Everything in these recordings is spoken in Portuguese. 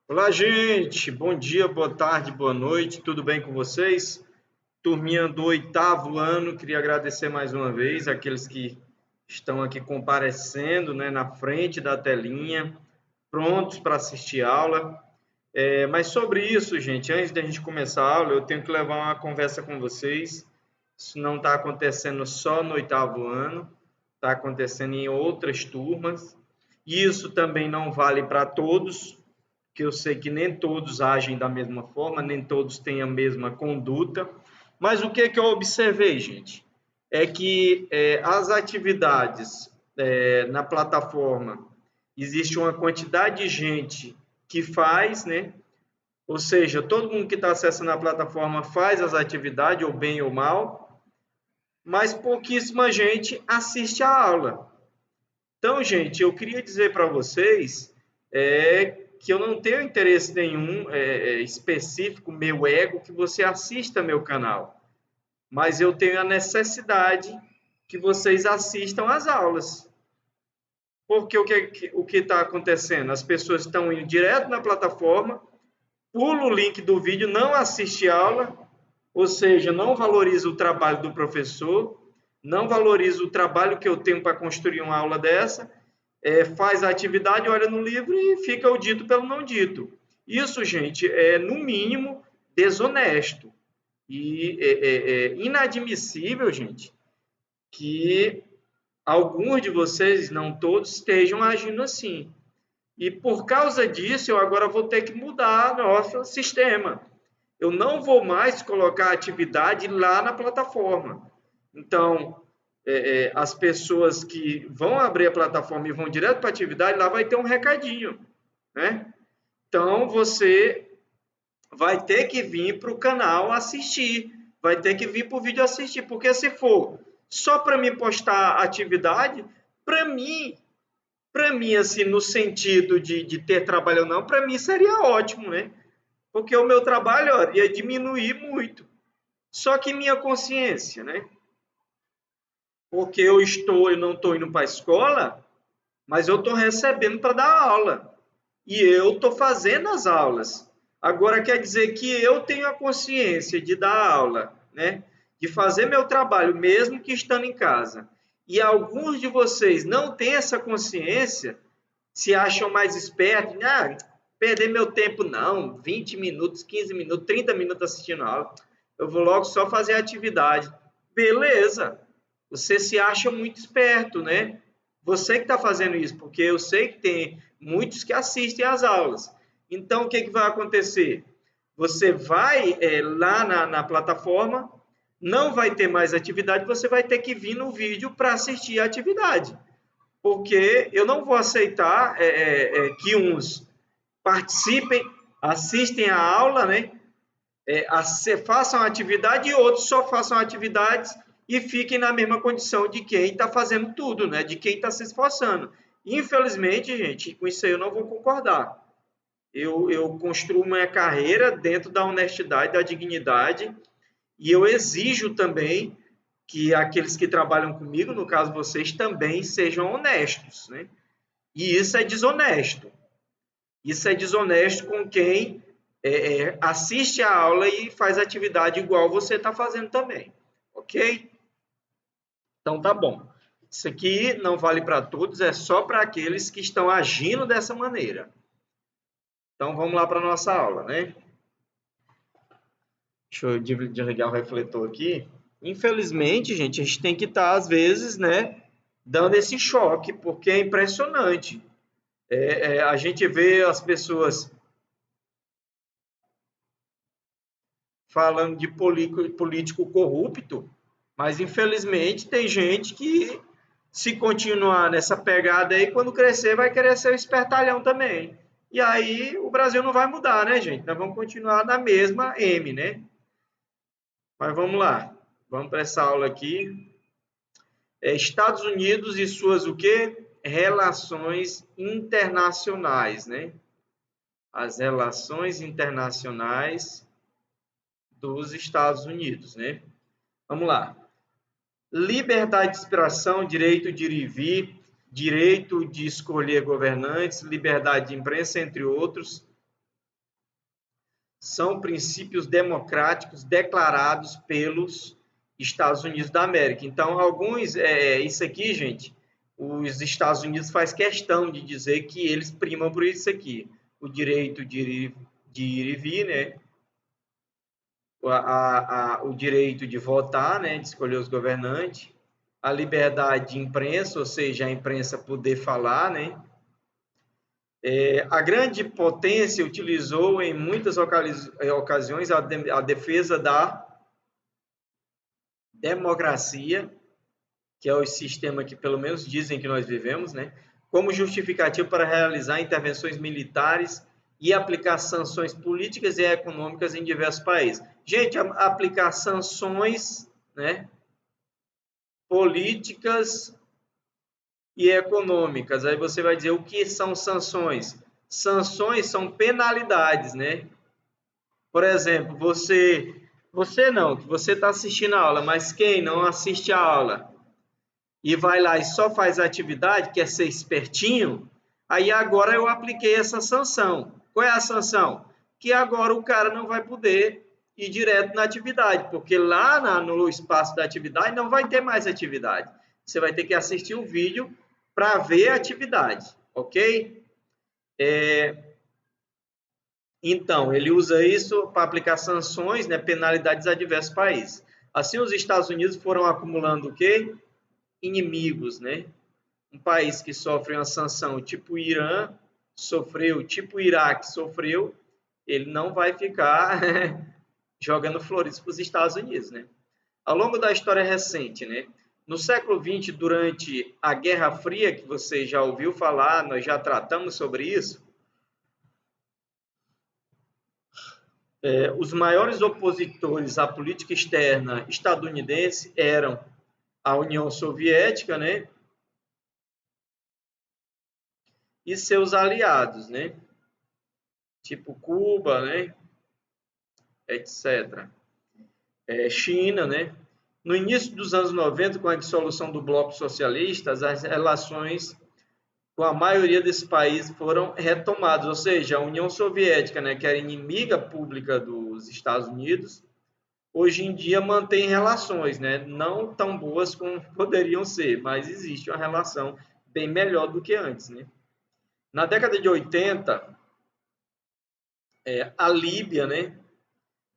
Olá, gente. Bom dia, boa tarde, boa noite. Tudo bem com vocês? Turminha do oitavo ano, queria agradecer mais uma vez aqueles que estão aqui comparecendo, né, na frente da telinha, prontos para assistir a aula. Mas sobre isso, gente, antes da gente começar a aula, eu tenho que levar uma conversa com vocês. Isso não está acontecendo só no oitavo ano, está acontecendo em outras turmas. E isso também não vale para todos, que eu sei que nem todos agem da mesma forma, nem todos têm a mesma conduta, mas o que eu observei, gente, é que as atividades na plataforma, existe uma quantidade de gente que faz, né? Ou seja, todo mundo que está acessando a plataforma faz as atividades, ou bem ou mal, mas pouquíssima gente assiste a aula. Então, gente, eu queria dizer para vocês que eu não tenho interesse nenhum específico, meu ego, que você assista meu canal, mas eu tenho a necessidade que vocês assistam às aulas. Porque o que está acontecendo? As pessoas estão indo direto na plataforma, pula o link do vídeo, não assiste a aula, ou seja, não valoriza o trabalho do professor, não valoriza o trabalho que eu tenho para construir uma aula dessa, faz a atividade, olha no livro e fica o dito pelo não dito. Isso, gente, é no mínimo desonesto e inadmissível, gente, que alguns de vocês, não todos, estejam agindo assim. E por causa disso, eu agora vou ter que mudar nosso sistema. Eu não vou mais colocar a atividade lá na plataforma. Então, as pessoas que vão abrir a plataforma e vão direto para a atividade, lá vai ter um recadinho, né? Então, você vai ter que vir para o canal assistir, vai ter que vir para o vídeo assistir, porque se for só para me postar atividade, para mim, assim, no sentido de ter trabalho ou não, para mim seria ótimo, né? Porque o meu trabalho ó, ia diminuir muito. Só que minha consciência, né? Porque eu não estou indo para a escola, mas eu estou recebendo para dar aula. E eu estou fazendo as aulas. Agora quer dizer que eu tenho a consciência de dar aula, né? De fazer meu trabalho, mesmo que estando em casa. E alguns de vocês não têm essa consciência, se acham mais espertos, perder meu tempo não, 20 minutos, 15 minutos, 30 minutos assistindo a aula. Eu vou logo só fazer a atividade. Beleza, você se acha muito esperto, né? Você que está fazendo isso, porque eu sei que tem muitos que assistem às aulas. Então, o que, que vai acontecer? Você vai lá na plataforma, não vai ter mais atividade, você vai ter que vir no vídeo para assistir a atividade. Porque eu não vou aceitar que uns participem, assistem a aula, né? Façam atividade e outros só façam atividades e fiquem na mesma condição de quem está fazendo tudo, né? De quem está se esforçando. Infelizmente, gente, com isso aí eu não vou concordar. Eu construo minha carreira dentro da honestidade, da dignidade, e eu exijo também que aqueles que trabalham comigo, no caso vocês, também sejam honestos, né? E isso é desonesto. Isso é desonesto com quem assiste a aula e faz atividade igual você está fazendo também, ok? Então tá bom. Isso aqui não vale para todos, é só para aqueles que estão agindo dessa maneira. Então vamos lá para a nossa aula, né? Deixa eu desligar o refletor aqui. Infelizmente, gente, a gente tem que estar, às vezes, né, dando esse choque, porque é impressionante. A gente vê as pessoas falando de político corrupto, mas infelizmente tem gente que, se continuar nessa pegada aí, quando crescer, vai querer ser o espertalhão também. E aí o Brasil não vai mudar, né, gente? Nós vamos continuar na mesma M, né? Mas vamos lá. Vamos para essa aula aqui. Estados Unidos e suas o quê? Relações internacionais, né? As relações internacionais dos Estados Unidos, né? Vamos lá. Liberdade de expressão, direito de ir e vir, direito de escolher governantes, liberdade de imprensa, entre outros. são princípios democráticos declarados pelos Estados Unidos da América. Então, isso aqui, gente, os Estados Unidos faz questão de dizer que eles primam por isso aqui. O direito de ir e vir, né? O direito de votar, né? De escolher os governantes. A liberdade de imprensa, ou seja, a imprensa poder falar, né? A grande potência utilizou em muitas ocasiões a defesa da democracia, que é o sistema que pelo menos dizem que nós vivemos, né, como justificativo para realizar intervenções militares e aplicar sanções políticas e econômicas em diversos países. Gente, aplicar sanções, né, políticas e econômicas. Aí você vai dizer o que são sanções? Sanções são penalidades, né? Por exemplo, você não, que você está assistindo a aula, mas quem não assiste a aula e vai lá e só faz a atividade, quer ser espertinho, aí agora eu apliquei essa sanção. Qual é a sanção? Que agora o cara não vai poder ir direto na atividade, porque lá no espaço da atividade não vai ter mais atividade. Você vai ter que assistir o vídeo para ver a atividade, ok? Então, ele usa isso para aplicar sanções, né, penalidades a diversos países. Assim, os Estados Unidos foram acumulando o quê? Inimigos, né? Um país que sofre uma sanção tipo o Irã sofreu, tipo o Iraque sofreu, ele não vai ficar jogando flores para os Estados Unidos, né? Ao longo da história recente, né? No século XX, durante a Guerra Fria, que você já ouviu falar, nós já tratamos sobre isso, os maiores opositores à política externa estadunidense eram a União Soviética, né? E seus aliados, né? Tipo Cuba, né? Etc. China, né? No início dos anos 90, com a dissolução do Bloco Socialista, as relações com a maioria desses países foram retomadas, ou seja, a União Soviética, né, que era inimiga pública dos Estados Unidos, hoje em dia mantém relações, né, não tão boas como poderiam ser, mas existe uma relação bem melhor do que antes, né? Na década de 80, a Líbia, né,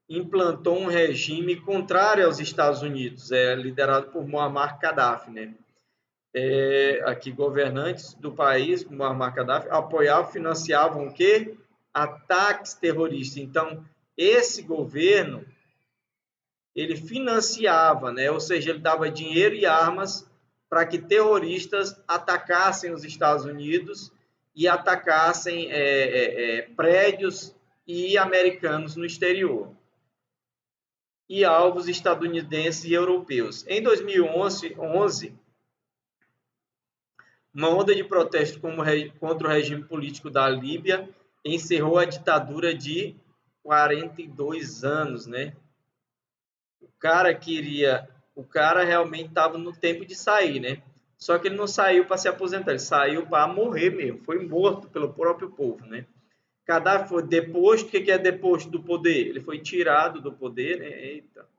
implantou um regime contrário aos Estados Unidos, liderado por Muammar Gaddafi, né? Aqui governantes do país, Muammar Gaddafi, apoiavam, financiavam o quê? Ataques terroristas. Então, esse governo, ele financiava, né? Ou seja, ele dava dinheiro e armas para que terroristas atacassem os Estados Unidos e atacassem prédios e americanos no exterior e alvos estadunidenses e europeus. Em 2011, uma onda de protesto contra o regime político da Líbia encerrou a ditadura de 42 anos, né? O cara realmente estava no tempo de sair, né? Só que ele não saiu para se aposentar, ele saiu para morrer mesmo, foi morto pelo próprio povo, né? Gaddafi foi deposto. O que é deposto do poder? Ele foi tirado do poder, né? Eita.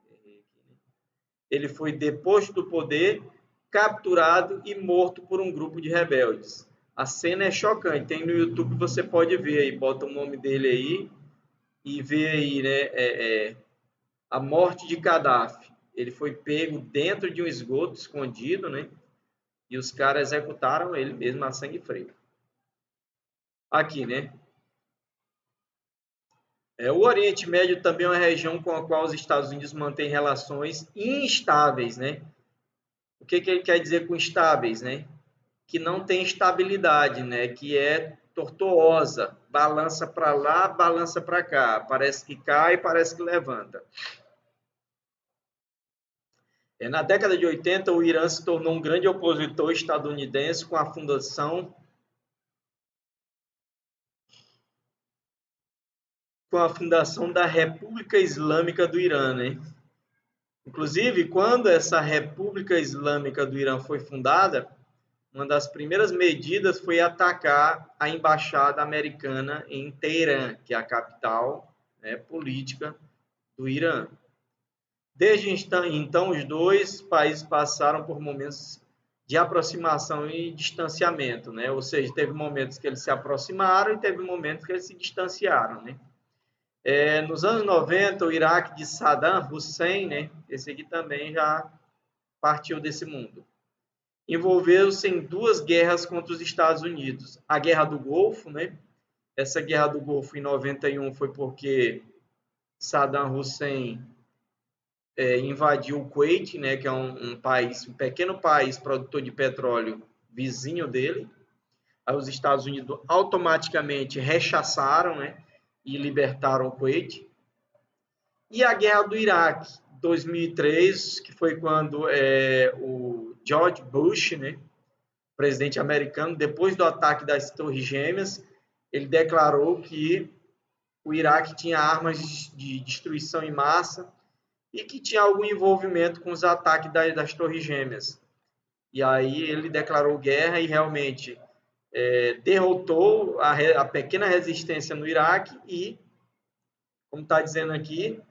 Ele foi deposto do poder, capturado e morto por um grupo de rebeldes. A cena é chocante, tem no YouTube, você pode ver aí, bota o nome dele aí e vê aí, né, a morte de Gaddafi. Ele foi pego dentro de um esgoto escondido, né, e os caras executaram ele mesmo a sangue frio. Aqui, né, o Oriente Médio também é uma região com a qual os Estados Unidos mantêm relações instáveis, né? O que ele quer dizer com instáveis, né? Que não tem estabilidade, né? Que é tortuosa, balança para lá, balança para cá, parece que cai, parece que levanta. Na década de 80, o Irã se tornou um grande opositor estadunidense com a fundação da República Islâmica do Irã, né? Inclusive, quando essa República Islâmica do Irã foi fundada, uma das primeiras medidas foi atacar a embaixada americana em Teherã, que é a capital, né, política do Irã. Desde então, os dois países passaram por momentos de aproximação e distanciamento, né? Ou seja, teve momentos que eles se aproximaram e teve momentos que eles se distanciaram, né? Nos anos 90, o Iraque de Saddam Hussein, né? Esse aqui também já partiu desse mundo. Envolveu-se em duas guerras contra os Estados Unidos. A Guerra do Golfo, né? Essa Guerra do Golfo em 91 foi porque Saddam Hussein invadiu o Kuwait, né, que é um pequeno país produtor de petróleo vizinho dele. Aí os Estados Unidos automaticamente rechaçaram, né, e libertaram o Kuwait. E a Guerra do Iraque, 2003, que foi quando o George Bush, né, presidente americano, depois do ataque das Torres Gêmeas, ele declarou que o Iraque tinha armas de destruição em massa e que tinha algum envolvimento com os ataques das Torres Gêmeas. E aí ele declarou guerra e realmente derrotou a pequena resistência no Iraque e, como está dizendo aqui,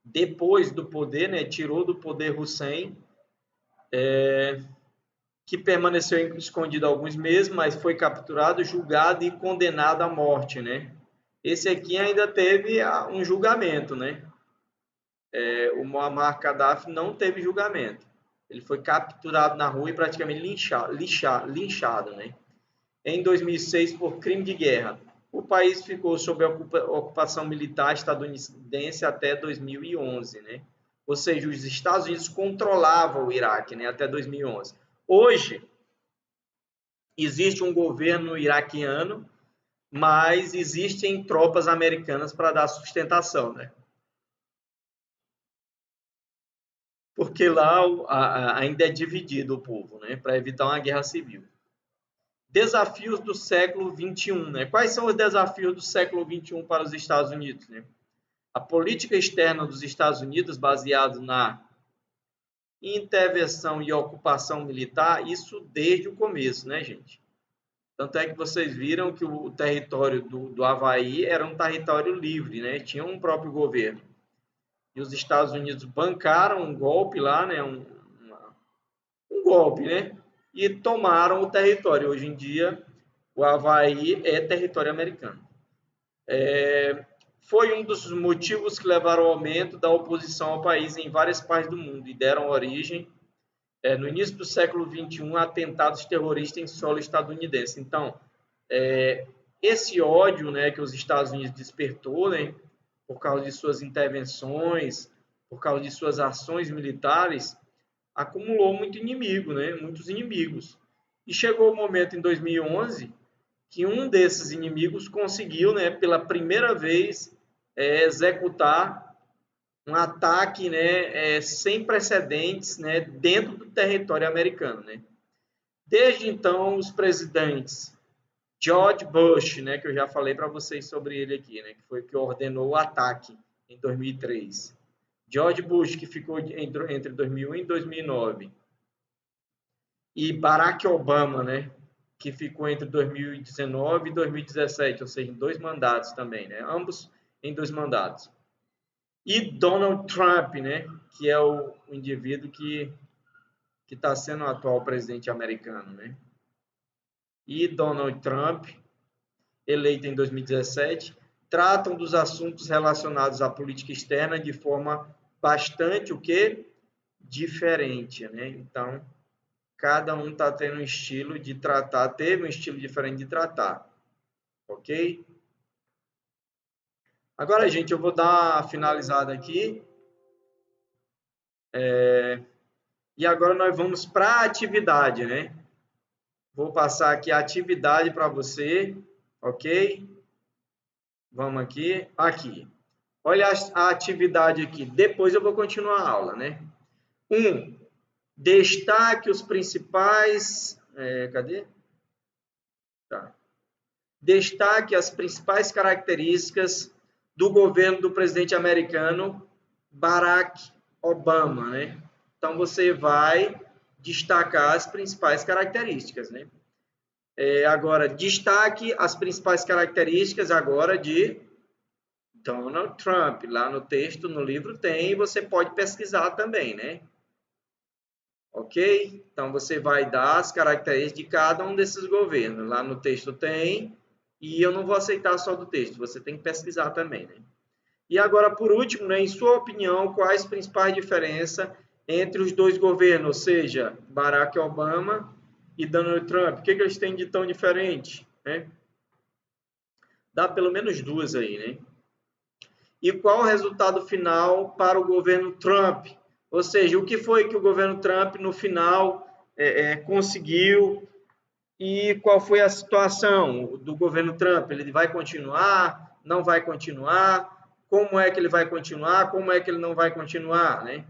depois do poder, né, tirou do poder Hussein, que permaneceu escondido alguns meses, mas foi capturado, julgado e condenado à morte, né? Esse aqui ainda teve um julgamento, né? O Muammar Gaddafi não teve julgamento. Ele foi capturado na rua e praticamente linchado, né? Em 2006, por crime de guerra. O país ficou sob a ocupação militar estadunidense até 2011, né? Ou seja, os Estados Unidos controlavam o Iraque, né, até 2011. Hoje, existe um governo iraquiano, mas existem tropas americanas para dar sustentação, né? Porque lá ainda é dividido o povo, né, para evitar uma guerra civil. Desafios do século XXI, né? Quais são os desafios do século XXI para os Estados Unidos, né? A política externa dos Estados Unidos, baseada na intervenção e ocupação militar, isso desde o começo, né, gente? Tanto é que vocês viram que o território do Havaí era um território livre, né? Tinha um próprio governo. E os Estados Unidos bancaram um golpe lá, né? Um golpe, né? E tomaram o território. Hoje em dia, o Havaí é território americano. Foi um dos motivos que levaram ao aumento da oposição ao país em várias partes do mundo e deram origem, no início do século XXI, a atentados terroristas em solo estadunidense. Então, esse ódio, né, que os Estados Unidos despertou, né, por causa de suas intervenções, por causa de suas ações militares, acumulou muito inimigo, né, muitos inimigos. E chegou o momento, em 2011, que um desses inimigos conseguiu, né, pela primeira vez, executar um ataque, né, sem precedentes, né, dentro do território americano, né. Desde então, os presidentes George Bush, né, que eu já falei para vocês sobre ele aqui, né, que foi o que ordenou o ataque em 2003. George Bush, que ficou entre 2001 e 2009. E Barack Obama, né, que ficou entre 2019 e 2017, ou seja, em 2 mandatos também, né, ambos em 2 mandatos. E Donald Trump, né, que é o indivíduo que está sendo o atual presidente americano, né. E Donald Trump, eleito em 2017, tratam dos assuntos relacionados à política externa de forma bastante, o quê? Diferente, né? Então, cada um está tendo um estilo de tratar, teve um estilo diferente de tratar, ok? Agora, gente, eu vou dar uma finalizada aqui. E agora nós vamos para a atividade, né? Vou passar aqui a atividade para você, ok? Vamos aqui. Aqui. Olha a atividade aqui. Depois eu vou continuar a aula, né? 1. Destaque os principais... cadê? Tá. Destaque as principais características do governo do presidente americano Barack Obama, né? Então, você vai destacar as principais características, né? Agora, destaque as principais características agora de Donald Trump. Lá no texto, no livro tem, e você pode pesquisar também, né? Ok? Então, você vai dar as características de cada um desses governos. Lá no texto tem, e eu não vou aceitar só do texto, você tem que pesquisar também, né? E agora, por último, né, em sua opinião, quais as principais diferenças entre os dois governos, ou seja, Barack Obama e Donald Trump? O que eles têm de tão diferente, né? Dá pelo menos duas aí, né? E qual o resultado final para o governo Trump? Ou seja, o que foi que o governo Trump, no final, conseguiu e qual foi a situação do governo Trump? Ele vai continuar? Não vai continuar? Como é que ele vai continuar? Como é que ele não vai continuar, né?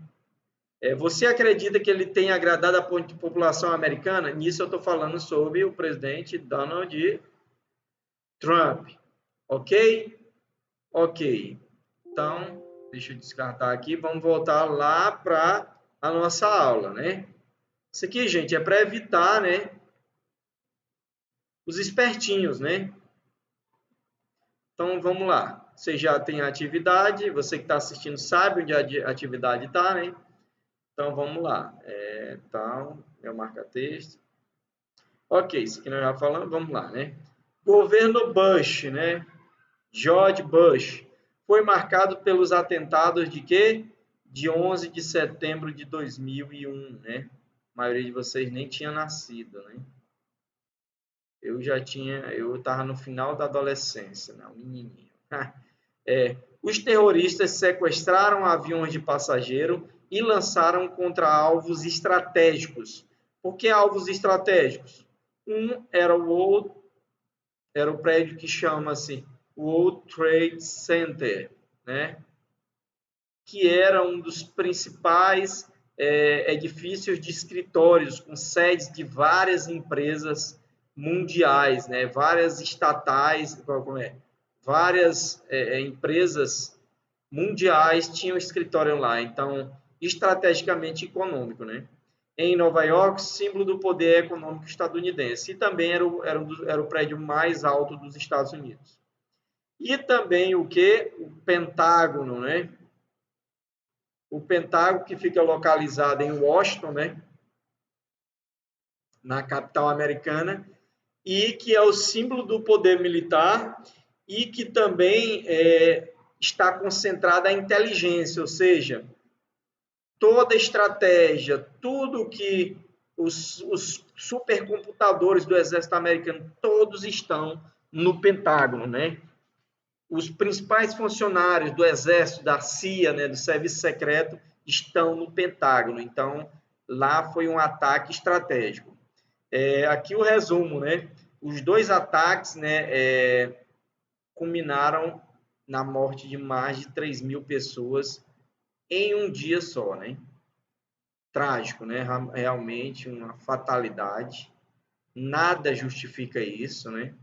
Você acredita que ele tem agradado a população americana? Nisso eu estou falando sobre o presidente Donald Trump. Ok? Ok. Então, deixa eu descartar aqui. Vamos voltar lá para a nossa aula, né? Isso aqui, gente, é para evitar, né, os espertinhos, né? Então, vamos lá. Você já tem a atividade, você que está assistindo sabe onde a atividade está, né? Então, vamos lá. Meu marca-texto. Ok, isso aqui nós já falamos, vamos lá, né? Governo Bush, né? George Bush. Foi marcado pelos atentados de quê? De 11 de setembro de 2001, né? A maioria de vocês nem tinha nascido, né? Eu estava no final da adolescência, né? Um menininho. Os terroristas sequestraram aviões de passageiro e lançaram contra alvos estratégicos. Por que alvos estratégicos? Era o prédio que chama-se World Trade Center, né? Que era um dos principais edifícios de escritórios com sedes de várias empresas mundiais, né? Várias estatais, várias empresas mundiais tinham escritório lá. Então, estrategicamente econômico, né? Em Nova York, símbolo do poder econômico estadunidense. E também era o prédio mais alto dos Estados Unidos. E também o que? O Pentágono, né? O Pentágono, que fica localizado em Washington, né? Na capital americana, e que é o símbolo do poder militar e que também está concentrada a inteligência, ou seja, toda a estratégia, tudo que os supercomputadores do exército americano, todos estão no Pentágono, né? Os principais funcionários do exército, da CIA, né, do serviço secreto, estão no Pentágono. Então, lá foi um ataque estratégico. Aqui o resumo, né? Os dois ataques, né, culminaram na morte de mais de 3.000 pessoas em um dia só, né? Trágico, né? Realmente uma fatalidade. Nada justifica isso, né?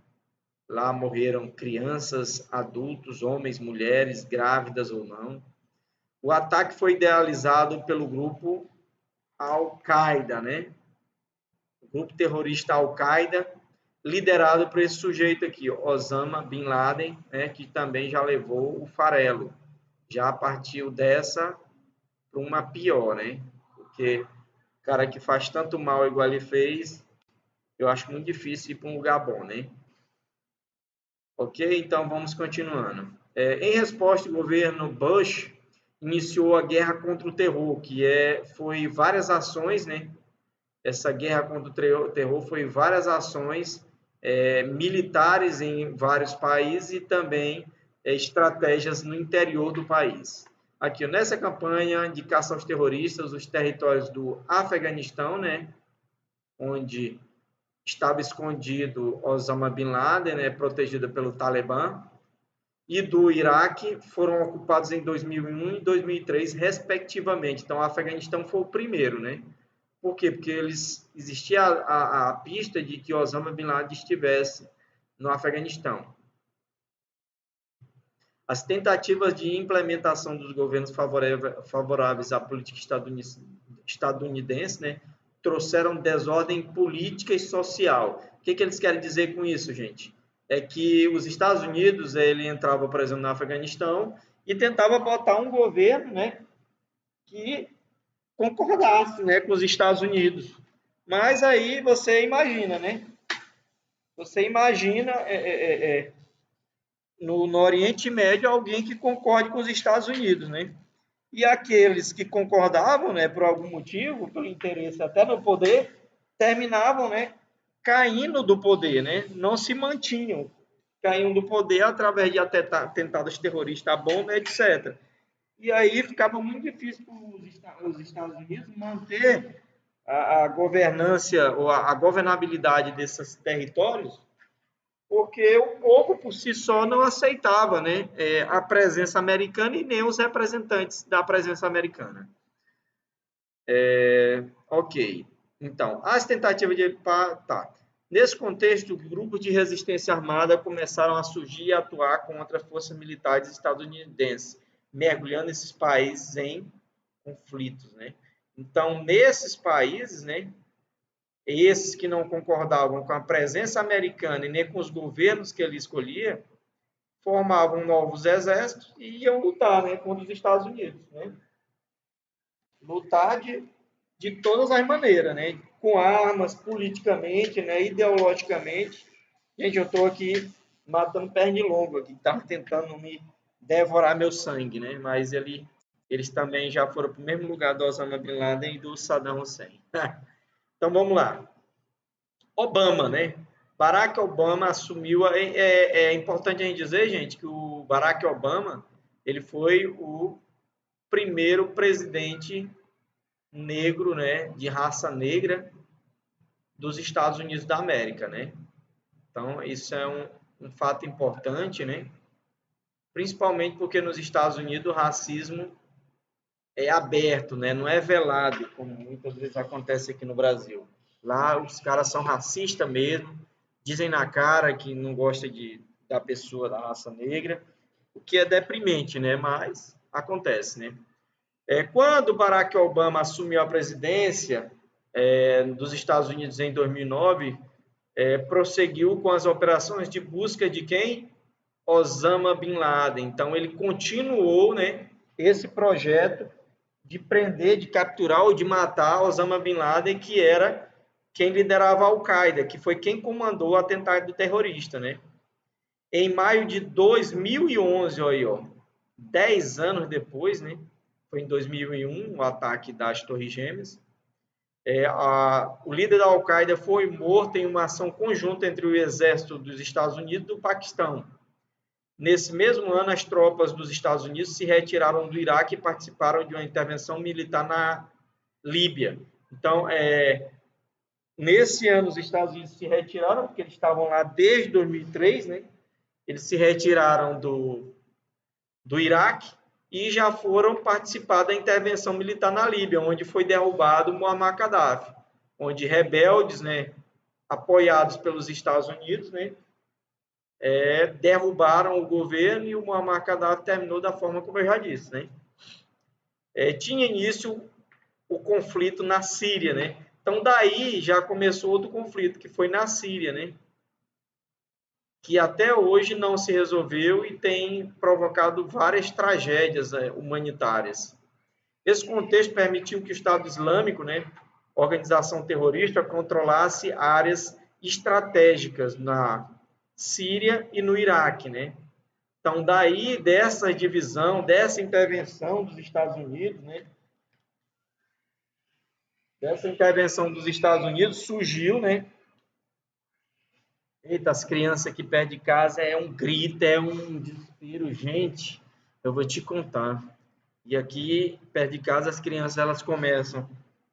Lá morreram crianças, adultos, homens, mulheres, grávidas ou não. O ataque foi idealizado pelo grupo Al-Qaeda, né? O grupo terrorista Al-Qaeda, liderado por esse sujeito aqui, Osama Bin Laden, né? Que também já levou o farelo. Já partiu dessa para uma pior, né? Porque o cara que faz tanto mal igual ele fez, eu acho muito difícil ir para um lugar bom, né? Ok? Então, vamos continuando. Em resposta, o governo Bush iniciou a guerra contra o terror, foi várias ações, né? Essa guerra contra o terror foi várias ações militares em vários países e também estratégias no interior do país. Aqui, nessa campanha de caça aos terroristas, os territórios do Afeganistão, né? Onde estava escondido Osama Bin Laden, né, protegido pelo Talibã, e do Iraque foram ocupados em 2001 e 2003, respectivamente. Então, o Afeganistão foi o primeiro, né? Por quê? Porque existia a pista de que Osama Bin Laden estivesse no Afeganistão. As tentativas de implementação dos governos favoráveis à política estadunidense, né, trouxeram desordem política e social. O que eles querem dizer com isso, gente? é que os Estados Unidos, ele entrava, por exemplo, no Afeganistão e tentava botar um governo, né, que concordasse, né, com os Estados Unidos. Mas aí você imagina, né? Você imagina no Oriente Médio alguém que concorde com os Estados Unidos, né? E aqueles que concordavam, né, por algum motivo, pelo interesse até no poder, terminavam, né, caindo do poder, né? Não se mantinham, caíam do poder através de atentados terroristas, a bomba, etc. E aí ficava muito difícil para os Estados Unidos manter a governância ou a governabilidade desses territórios, porque o povo por si só não aceitava, né, a presença americana e nem os representantes da presença americana. Ok. Então, as tentativas de paz. Tá. Nesse contexto, grupos de resistência armada começaram a surgir e atuar contra forças militares estadunidenses, mergulhando esses países em conflitos, né? Então, nesses países, né, esses que não concordavam com a presença americana e nem com os governos que ele escolhia, formavam novos exércitos e iam lutar, né, contra os Estados Unidos, né? Lutar de todas as maneiras, né? Com armas, politicamente, né? Ideologicamente. Gente, eu estou aqui matando pernilongo aqui, que estava tentando me devorar meu sangue, né? Mas eles também já foram para o mesmo lugar do Osama Bin Laden e do Saddam Hussein. Então vamos lá. Obama, né? Barack Obama assumiu. É importante a gente dizer, gente, que o Barack Obama ele foi o primeiro presidente negro, né, de raça negra dos Estados Unidos da América, né? Então isso é um fato importante, né? Principalmente porque nos Estados Unidos o racismo é aberto, né? Não é velado, como muitas vezes acontece aqui no Brasil. Lá os caras são racistas mesmo, dizem na cara que não gosta da pessoa da raça negra, o que é deprimente, né? Mas acontece, né? Quando Barack Obama assumiu a presidência dos Estados Unidos em 2009, prosseguiu com as operações de busca de quem? Osama Bin Laden. Então ele continuou, né, esse projeto de prender, de capturar ou de matar Osama Bin Laden, que era quem liderava a Al-Qaeda, que foi quem comandou o atentado terrorista, né? Em maio de 2011, aí, ó, 10 anos depois, né? Foi em 2001 o ataque das Torres Gêmeas. O líder da Al-Qaeda foi morto em uma ação conjunta entre o exército dos Estados Unidos e do Paquistão. Nesse mesmo ano, as tropas dos Estados Unidos se retiraram do Iraque e participaram de uma intervenção militar na Líbia. Então, nesse ano, os Estados Unidos se retiraram, porque eles estavam lá desde 2003, né? Eles se retiraram do Iraque e já foram participar da intervenção militar na Líbia, onde foi derrubado Muammar Gaddafi, onde rebeldes, né, apoiados pelos Estados Unidos, né, derrubaram o governo e o Muammar Gaddafi terminou da forma como eu já disse, né? Tinha início o conflito na Síria, né? Então daí já começou outro conflito que foi na Síria, né? Que até hoje não se resolveu e tem provocado várias tragédias humanitárias. Esse contexto permitiu que o Estado Islâmico, né, organização terrorista, controlasse áreas estratégicas na Síria e no Iraque, né? Então, daí, dessa divisão, dessa intervenção dos Estados Unidos, né? Dessa intervenção dos Estados Unidos surgiu, né? Eita, as crianças aqui perto de casa é um grito, é um desespero. Gente, eu vou te contar. E aqui, perto de casa, as crianças elas começam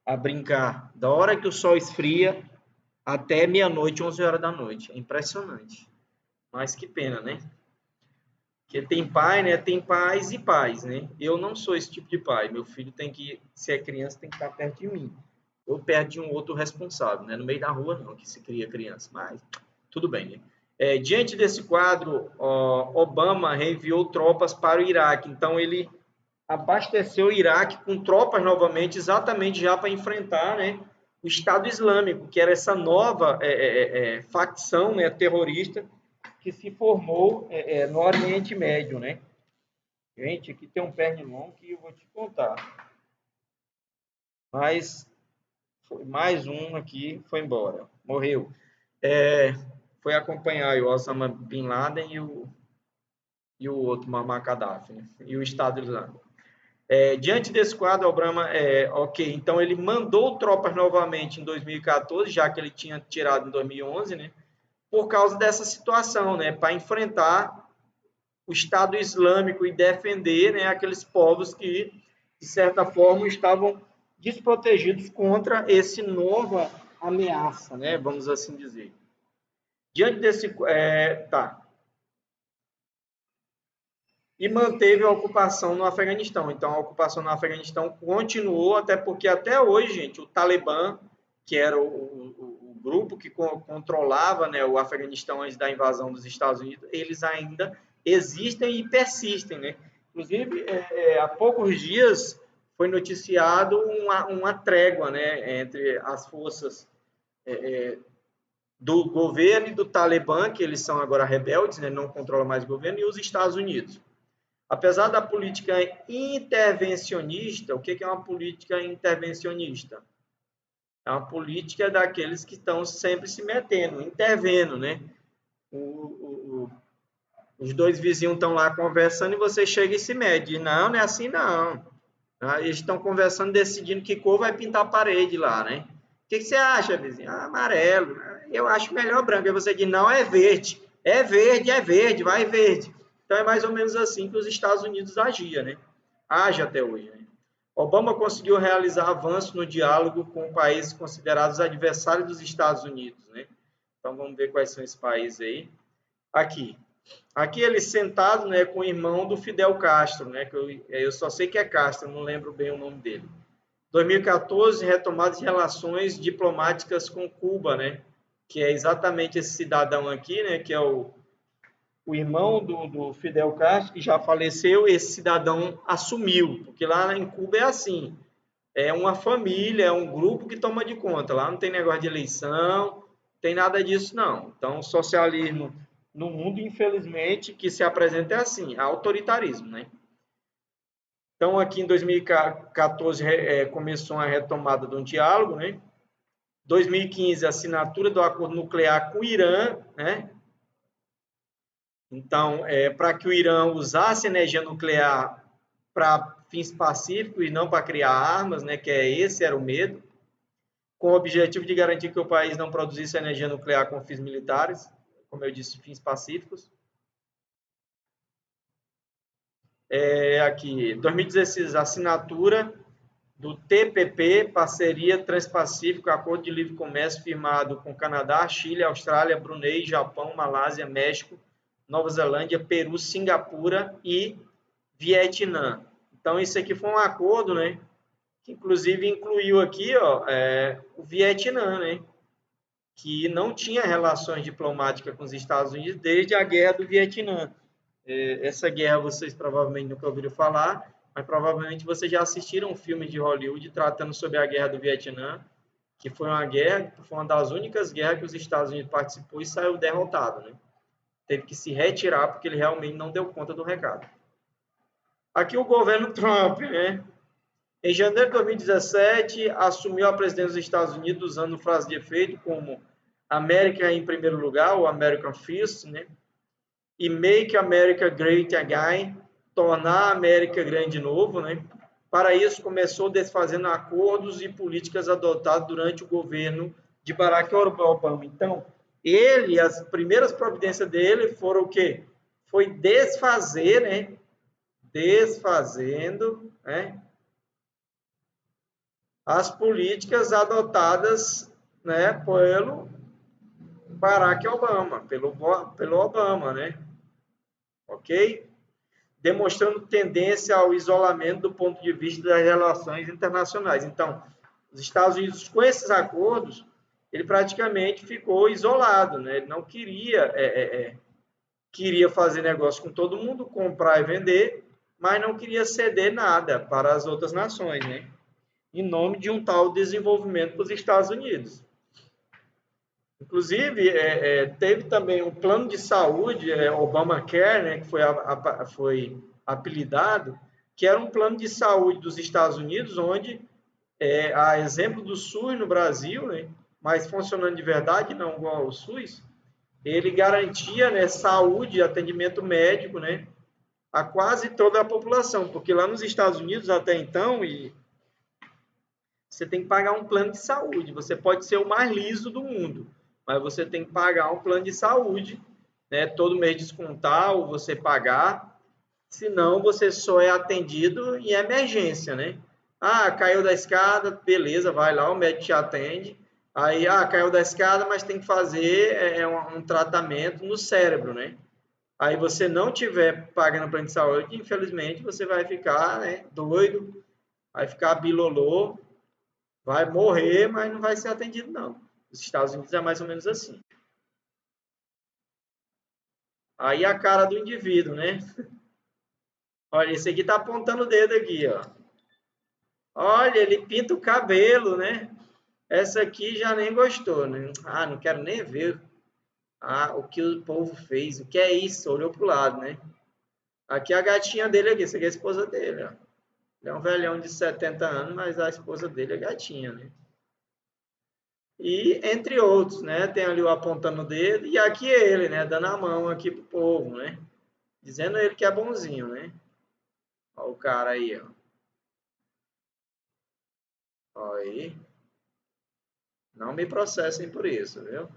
a brincar da hora que o sol esfria até meia-noite, 11 horas da noite. É impressionante. Mas que pena, né? Porque tem pai, né? Tem pais e pais, né? Eu não sou esse tipo de pai. Meu filho tem que, se é criança, tem que estar perto de mim. Ou perto de um outro responsável, né? No meio da rua, não, que se cria criança. Mas tudo bem, né? Diante desse quadro, Obama reenviou tropas para o Iraque. Então, ele abasteceu o Iraque com tropas novamente, exatamente já para enfrentar, né, o Estado Islâmico, que era essa nova facção, né, terrorista que se formou no Oriente Médio, né? Gente, aqui tem um pernilongo que eu vou te contar. Mas mais um aqui foi embora, morreu. Foi acompanhar o Osama Bin Laden e o outro, Muammar Gaddafi, né? E o Estado Islâmico. Diante desse quadro, Obama, ok, então ele mandou tropas novamente em 2014, já que ele tinha tirado em 2011, né? Por causa dessa situação, né? Para enfrentar o Estado Islâmico e defender, né, aqueles povos que, de certa forma, estavam desprotegidos contra esse nova ameaça, né? Vamos assim dizer. Diante desse... E manteve a ocupação no Afeganistão. Então, a ocupação no Afeganistão continuou, até porque até hoje, gente, o Talibã, que era o grupo que controlava, né, o Afeganistão antes da invasão dos Estados Unidos, eles ainda existem e persistem, né? Inclusive, há poucos dias foi noticiado uma trégua, né, entre as forças do governo e do Talibã, que eles são agora rebeldes, né, não controlam mais o governo, e os Estados Unidos. Apesar da política intervencionista, o que é uma política intervencionista? É uma política daqueles que estão sempre se metendo, intervendo, né? Os dois vizinhos estão lá conversando e você chega e se mede. Não, não é assim não. Eles estão conversando, decidindo que cor vai pintar a parede lá, né? O que você acha, vizinho? Amarelo. Eu acho melhor branco. Aí você diz, não, é verde. É verde, vai verde. Então, é mais ou menos assim que os Estados Unidos agiam, né? Age até hoje, né? Obama conseguiu realizar avanços no diálogo com países considerados adversários dos Estados Unidos, né? Então, vamos ver quais são esses países aí. Aqui ele sentado, né, com o irmão do Fidel Castro, né? Que eu só sei que é Castro, não lembro bem o nome dele. 2014, retomada de relações diplomáticas com Cuba, né? Que é exatamente esse cidadão aqui, né? Que é o irmão do Fidel Castro, que já faleceu, esse cidadão assumiu, porque lá em Cuba é assim, é uma família, é um grupo que toma de conta, lá não tem negócio de eleição, não tem nada disso não. Então, o socialismo no mundo, infelizmente, que se apresenta é assim, autoritarismo, né? Então, aqui em 2014 começou a retomada de um diálogo, né? 2015, a assinatura do acordo nuclear com o Irã, né? Então, para que o Irã usasse energia nuclear para fins pacíficos e não para criar armas, né, que esse era o medo, com o objetivo de garantir que o país não produzisse energia nuclear com fins militares, como eu disse, fins pacíficos. Aqui, 2016, assinatura do TPP, Parceria Transpacífico, Acordo de Livre Comércio firmado com Canadá, Chile, Austrália, Brunei, Japão, Malásia, México, Nova Zelândia, Peru, Singapura e Vietnã. Então, isso aqui foi um acordo, né? Que inclusive incluiu aqui, o Vietnã, né? Que não tinha relações diplomáticas com os Estados Unidos desde a Guerra do Vietnã. Essa guerra vocês provavelmente nunca ouviram falar, mas provavelmente vocês já assistiram um filme de Hollywood tratando sobre a Guerra do Vietnã, que foi uma das únicas guerras que os Estados Unidos participou e saiu derrotado, né? Teve que se retirar porque ele realmente não deu conta do recado. Aqui o governo Trump, né? Em janeiro de 2017, assumiu a presidência dos Estados Unidos usando frase de efeito como América em primeiro lugar, ou American First, né? E Make America Great Again, tornar a América grande de novo, né? Para isso, começou desfazendo acordos e políticas adotados durante o governo de Barack Obama. Então, as primeiras providências dele foram o quê? Foi desfazer, né? Desfazendo, né? As políticas adotadas, né, pelo Barack Obama, pelo Obama, né? Ok? Demonstrando tendência ao isolamento do ponto de vista das relações internacionais. Então, os Estados Unidos, com esses acordos, ele praticamente ficou isolado, né? Ele não queria fazer negócio com todo mundo, comprar e vender, mas não queria ceder nada para as outras nações, né? Em nome de um tal desenvolvimento para os Estados Unidos. Inclusive, teve também um plano de saúde, Obamacare, né, que foi apelidado, que era um plano de saúde dos Estados Unidos, onde, a exemplo do SUS no Brasil, né, mas funcionando de verdade, não igual ao SUS, ele garantia, né, saúde e atendimento médico, né, a quase toda a população, porque lá nos Estados Unidos, até então, você tem que pagar um plano de saúde. Você pode ser o mais liso do mundo, mas você tem que pagar um plano de saúde, né? Todo mês descontar ou você pagar, senão você só é atendido em emergência, né? Ah, caiu da escada, beleza, vai lá, o médico te atende. Aí, caiu da escada, mas tem que fazer um tratamento no cérebro, né? Aí você não tiver pagando plano de saúde, infelizmente você vai ficar, né, doido, vai ficar bilolô, vai morrer, mas não vai ser atendido, não. Nos Estados Unidos é mais ou menos assim. Aí a cara do indivíduo, né? Olha, esse aqui tá apontando o dedo aqui, ó. Olha, ele pinta o cabelo, né? Essa aqui já nem gostou, né? Ah, não quero nem ver. Ah, o que o povo fez. O que é isso? Olhou pro lado, né? Aqui é a gatinha dele aqui. Essa aqui é a esposa dele, ó. Ele é um velhão de 70 anos, mas a esposa dele é gatinha, né? E entre outros, né? Tem ali o apontando o dedo e aqui ele, né? Dando a mão aqui pro povo, né? Dizendo ele que é bonzinho, né? Olha o cara aí, ó. Olha aí. Não me processem por isso, viu?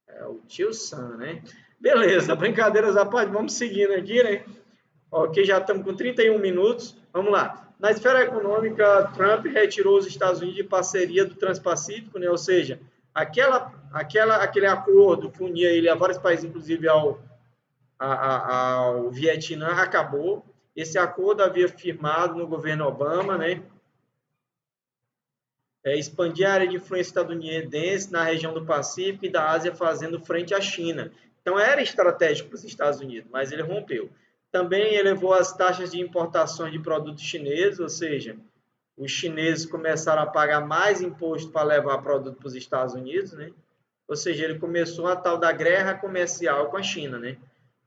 É o tio Sam, né? Beleza, brincadeiras à parte, vamos seguindo aqui, né? Ok, já estamos com 31 minutos. Vamos lá. Na esfera econômica, Trump retirou os Estados Unidos de parceria do Transpacífico, né? Ou seja, aquele acordo que unia ele a vários países, inclusive ao Vietnã, acabou. Esse acordo havia firmado no governo Obama, né? Expandir a área de influência estadunidense na região do Pacífico e da Ásia, fazendo frente à China. Então, era estratégico para os Estados Unidos, mas ele rompeu. Também elevou as taxas de importação de produtos chineses, ou seja, os chineses começaram a pagar mais imposto para levar produto para os Estados Unidos, né? Ou seja, ele começou a tal da guerra comercial com a China, né?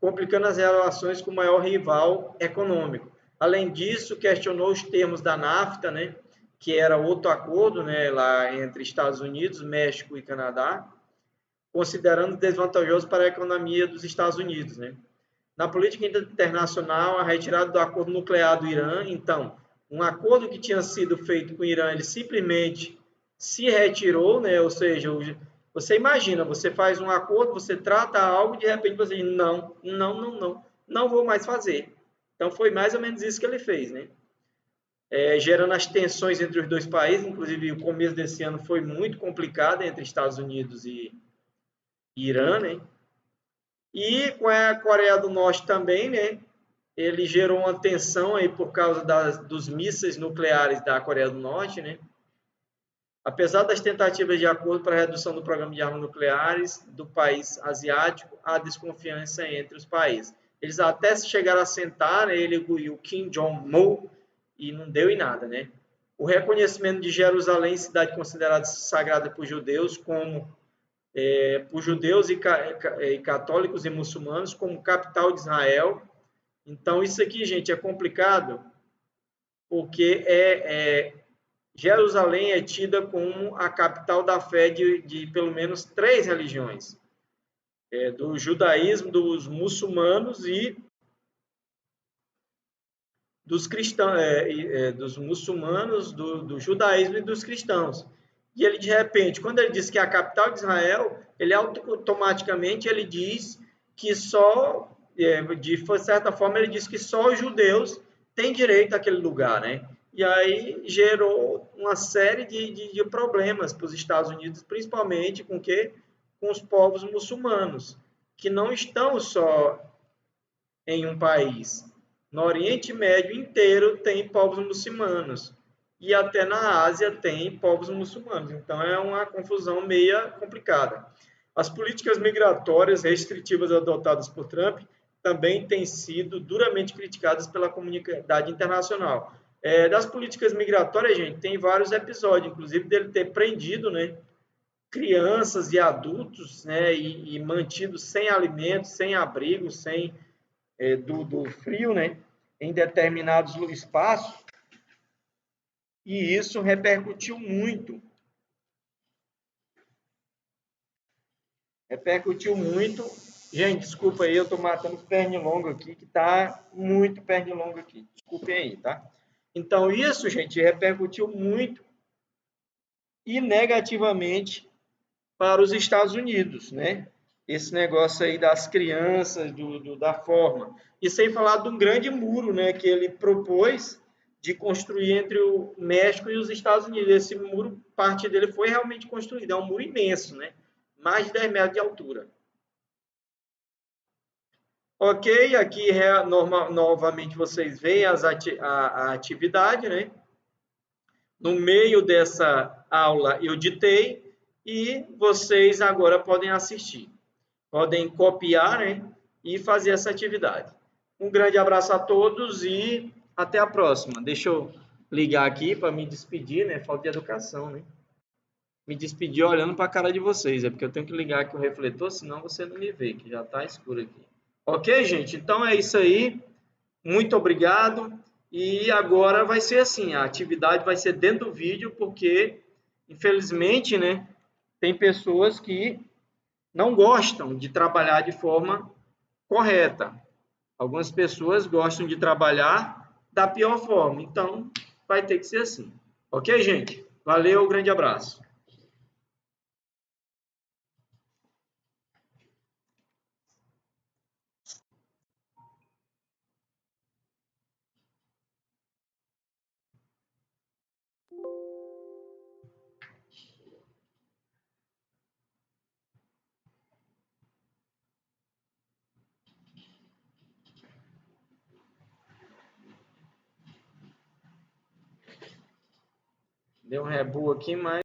Complicando as relações com o maior rival econômico. Além disso, questionou os termos da NAFTA, né? Que era outro acordo, né, lá entre Estados Unidos, México e Canadá, considerando desvantajoso para a economia dos Estados Unidos, né? Na política internacional, a retirada do acordo nuclear do Irã, então, um acordo que tinha sido feito com o Irã, ele simplesmente se retirou, né? Ou seja, você imagina, você faz um acordo, você trata algo, de repente você diz, não vou mais fazer. Então foi mais ou menos isso que ele fez, né? Gerando as tensões entre os dois países, inclusive o começo desse ano foi muito complicado entre Estados Unidos e Irã, né? E com a Coreia do Norte também, né? Ele gerou uma tensão aí por causa dos mísseis nucleares da Coreia do Norte, né? Apesar das tentativas de acordo para a redução do programa de armas nucleares do país asiático, há desconfiança entre os países. Eles até chegaram a sentar, né, ele e o Kim Jong-un, e não deu em nada, né? O reconhecimento de Jerusalém, cidade considerada sagrada por judeus, por judeus e católicos e muçulmanos, como capital de Israel. Então, isso aqui, gente, é complicado, porque Jerusalém é tida como a capital da fé de pelo menos 3 religiões: do judaísmo, dos muçulmanos e dos cristãos, dos muçulmanos, do judaísmo e dos cristãos. E ele, de repente, quando ele diz que é a capital de Israel, ele automaticamente ele diz que só, de certa forma, ele diz que só os judeus têm direito àquele lugar, né? E aí gerou uma série de problemas para os Estados Unidos, principalmente com os povos muçulmanos, que não estão só em um país. No Oriente Médio inteiro tem povos muçulmanos. E até na Ásia tem povos muçulmanos. Então é uma confusão meia complicada. As políticas migratórias restritivas adotadas por Trump também têm sido duramente criticadas pela comunidade internacional. Das políticas migratórias, gente, tem vários episódios, inclusive dele ter prendido, né, crianças e adultos, né, e mantidos sem alimento, sem abrigo, sem do frio, né, em determinados espaços, e isso repercutiu muito. Repercutiu muito. Gente, desculpa aí, eu estou matando pernilongo aqui, que está muito pernilongo aqui. Desculpem aí, tá? Então, isso, gente, repercutiu muito e negativamente para os Estados Unidos, né? Esse negócio aí das crianças, da forma. E sem falar de um grande muro, né, que ele propôs de construir entre o México e os Estados Unidos. Esse muro, parte dele foi realmente construído. É um muro imenso, né? Mais de 10 metros de altura. Ok, aqui novamente vocês veem a atividade, né? No meio dessa aula eu ditei e vocês agora podem assistir. Podem copiar, né? E fazer essa atividade. Um grande abraço a todos e até a próxima. Deixa eu ligar aqui para me despedir, né? Falta de educação, né? Me despedir olhando para a cara de vocês. É porque eu tenho que ligar aqui o refletor, senão você não me vê, que já está escuro aqui. Ok, gente? Então é isso aí. Muito obrigado. E agora vai ser assim, a atividade vai ser dentro do vídeo, porque, infelizmente, né, tem pessoas que não gostam de trabalhar de forma correta. Algumas pessoas gostam de trabalhar da pior forma. Então, vai ter que ser assim. Ok, gente? Valeu, grande abraço. Deu um rebu aqui, mas